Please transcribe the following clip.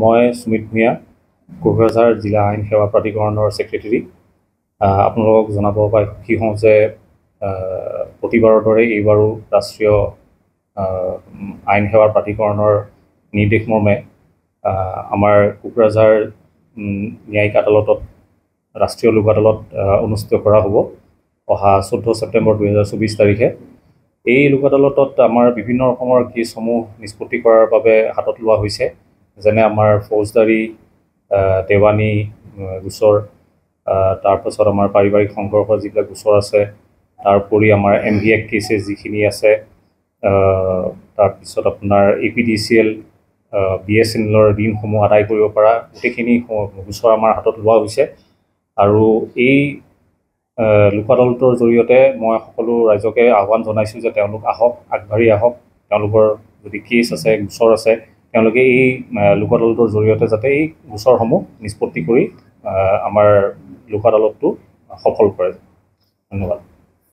মই সুমিত ভূঞা, কোকৰাঝাৰ জিলা আইন সেৱা প্ৰাধিকৰণৰ ছেক্ৰেটেৰী। আপোনালোকক জনাব পাই সুখী হওঁ যে প্ৰতিবাৰৰ দৰে এইবাৰো ৰাষ্ট্ৰীয় আইন সেৱা প্ৰাধিকৰণৰ নিৰ্দেশ মৰ্মে আমাৰ কোকৰাঝাৰ ন্যায়িক আদালতত ৰাষ্ট্ৰীয় লোক আদালত অনুষ্ঠিত কৰা হ'ব অহা 14 ছেপ্টেম্বৰ 2024 তাৰিখে। এই লোক আদালতত আমাৰ বিভিন্ন ৰকমৰ কেছসমূহ নিষ্পত্তি কৰাৰ বাবে হাতত লোৱা হৈছে, যেনে আমাৰ ফৌজদাৰী, দেৱানী গোচৰ, তাৰপাছত আমাৰ পাৰিবাৰিক সংঘৰ্ষৰ যিবিলাক গোচৰ আছে, তাৰোপৰি আমাৰ MVAC কেছেছ যিখিনি আছে, তাৰপিছত আপোনাৰ APDCL, BSNLৰ ঋণসমূহ আদায় কৰিব পৰা গোটেইখিনি গোচৰ আমাৰ হাতত লোৱা হৈছে। আৰু এই লোক আদালতৰ জৰিয়তে মই সকলো ৰাইজকে আহ্বান জনাইছোঁ যে তেওঁলোক আহক, আগবাঢ়ি আহক। তেওঁলোকৰ যদি কেছ আছে, গোচৰ আছে, তেওঁলোকে এই লোক আদালতৰ জৰিয়তে যাতে এই গোচৰসমূহ নিষ্পত্তি কৰি আমাৰ লোক আদালতটো সফল কৰে। ধন্যবাদ।